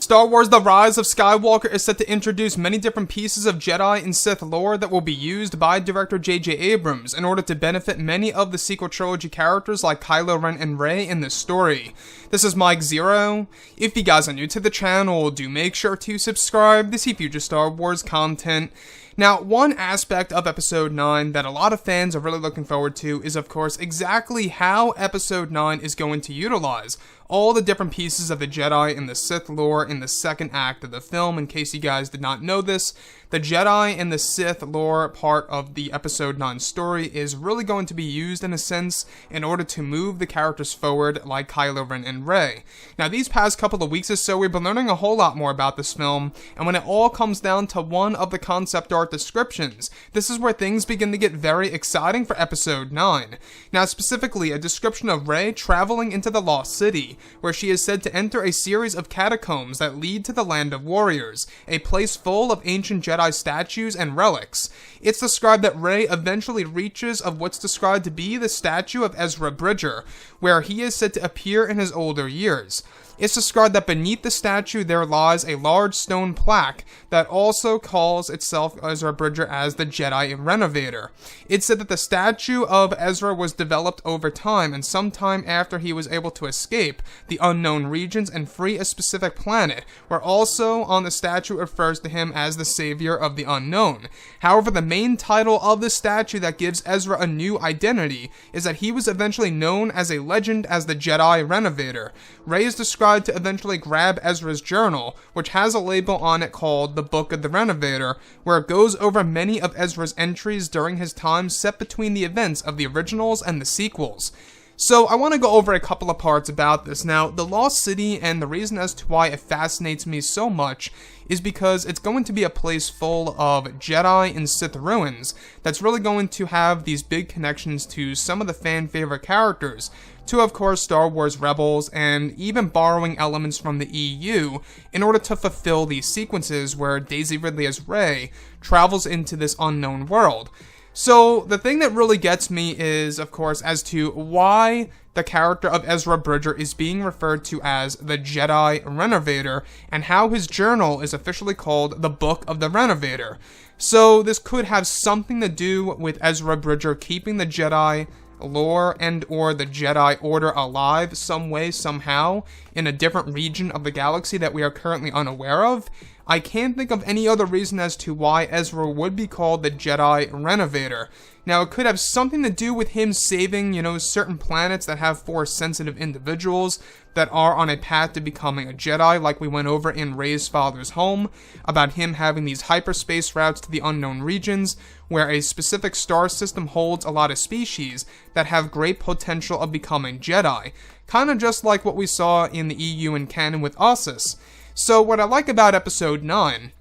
Star Wars The Rise of Skywalker is set to introduce many different pieces of Jedi and Sith lore that will be used by director J.J. Abrams in order to benefit many of the sequel trilogy characters like Kylo Ren and Rey in this story. This is Mike Zero. If you guys are new to the channel, do make sure to subscribe to see future Star Wars content. Now, one aspect of Episode 9 that a lot of fans are really looking forward to is, of course, exactly how Episode 9 is going to utilize all the different pieces of the Jedi and the Sith lore in the second act of the film. In case you guys did not know this, the Jedi and the Sith lore part of the Episode 9 story is really going to be used in a sense in order to move the characters forward like Kylo Ren and Rey. Now, these past couple of weeks or so, we've been learning a whole lot more about this film, and when it all comes down to one of the concept art descriptions, this is where things begin to get very exciting for Episode 9. Now, specifically, a description of Rey traveling into the Lost City, where she is said to enter a series of catacombs that lead to the Land of Warriors, a place full of ancient Jedi statues and relics. It's described that Rey eventually reaches of what's described to be the statue of Ezra Bridger, where he is said to appear in his older years. It's described that beneath the statue there lies a large stone plaque that also calls itself Ezra Bridger as the Jedi Renovator. It's said that the statue of Ezra was developed over time, and sometime after he was able to escape the unknown regions and free a specific planet, where also on the statue refers to him as the savior of the unknown. However, the main title of the statue that gives Ezra a new identity is that he was eventually known as a legend as the Jedi Renovator. Rey is described to eventually grab Ezra's journal, which has a label on it called the Book of the Renovator, where it goes over many of Ezra's entries during his time set between the events of the originals and the sequels. So I want to go over a couple of parts about this. Now, the Lost City, and the reason as to why it fascinates me so much is because it's going to be a place full of Jedi and Sith ruins that's really going to have these big connections to some of the fan favorite characters, to of course Star Wars Rebels, and even borrowing elements from the EU in order to fulfill these sequences where Daisy Ridley as Rey travels into this unknown world. So the thing that really gets me is, of course, as to why the character of Ezra Bridger is being referred to as the Jedi Renovator, and how his journal is officially called the Book of the Renovator. So this could have something to do with Ezra Bridger keeping the Jedi lore and or the Jedi Order alive some way, somehow, in a different region of the galaxy that we are currently unaware of. I can't think of any other reason as to why Ezra would be called the Jedi Renovator. Now, it could have something to do with him saving, certain planets that have Force-sensitive individuals that are on a path to becoming a Jedi, like we went over in Rey's father's home, about him having these hyperspace routes to the unknown regions, where a specific star system holds a lot of species that have great potential of becoming Jedi. Kind of just like what we saw in the EU and canon with Ossus. So what I like about Episode 9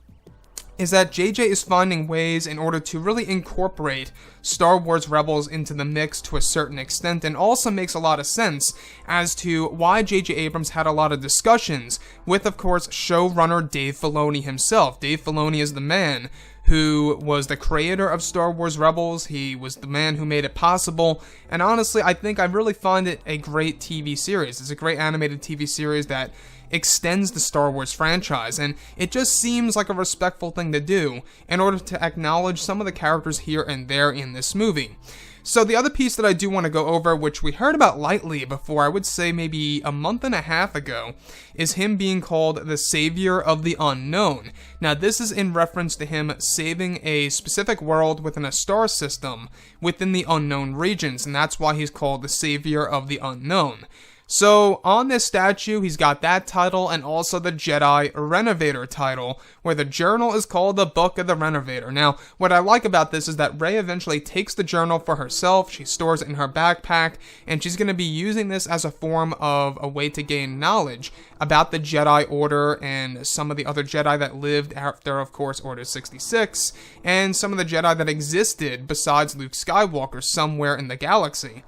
is that JJ is finding ways in order to really incorporate Star Wars Rebels into the mix to a certain extent, and also makes a lot of sense as to why JJ Abrams had a lot of discussions with, of course, showrunner Dave Filoni himself. Dave Filoni is the man who was the creator of Star Wars Rebels. He was the man who made it possible, and honestly, I think I really find it a great TV series. It's a great animated TV series that extends the Star Wars franchise, and it just seems like a respectful thing to do in order to acknowledge some of the characters here and there in this movie. So the other piece that I do want to go over, which we heard about lightly before, I would say maybe a month and a half ago, is him being called the Savior of the Unknown. Now, this is in reference to him saving a specific world within a star system within the unknown regions, and that's why he's called the Savior of the Unknown. So, on this statue, he's got that title and also the Jedi Renovator title, where the journal is called the Book of the Renovator. Now, what I like about this is that Rey eventually takes the journal for herself, she stores it in her backpack, and she's going to be using this as a form of a way to gain knowledge about the Jedi Order and some of the other Jedi that lived after, of course, Order 66, and some of the Jedi that existed besides Luke Skywalker somewhere in the galaxy.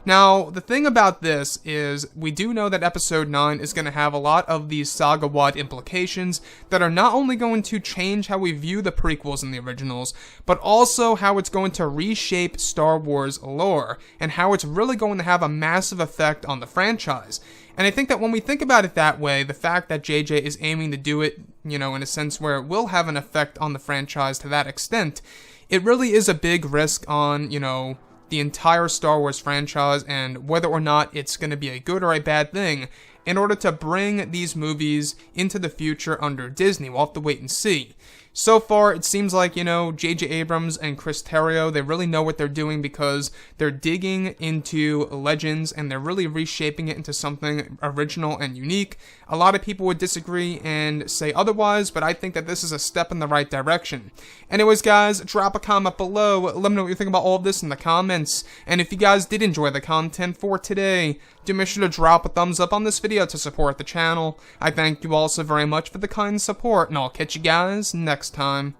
Now, the thing about this is, we do know that Episode 9 is going to have a lot of these saga-wide implications that are not only going to change how we view the prequels and the originals, but also how it's going to reshape Star Wars lore, and how it's really going to have a massive effect on the franchise. And I think that when we think about it that way, the fact that JJ is aiming to do it, in a sense where it will have an effect on the franchise to that extent, it really is a big risk on, the entire Star Wars franchise, and whether or not it's going to be a good or a bad thing in order to bring these movies into the future under Disney. We'll have to wait and see. So far, it seems like, J.J. Abrams and Chris Terrio, they really know what they're doing because they're digging into Legends and they're really reshaping it into something original and unique. A lot of people would disagree and say otherwise, but I think that this is a step in the right direction. Anyways, guys, drop a comment below. Let me know what you think about all of this in the comments. And if you guys did enjoy the content for today, do make sure to drop a thumbs up on this video to support the channel. I thank you all so very much for the kind support, and I'll catch you guys next time.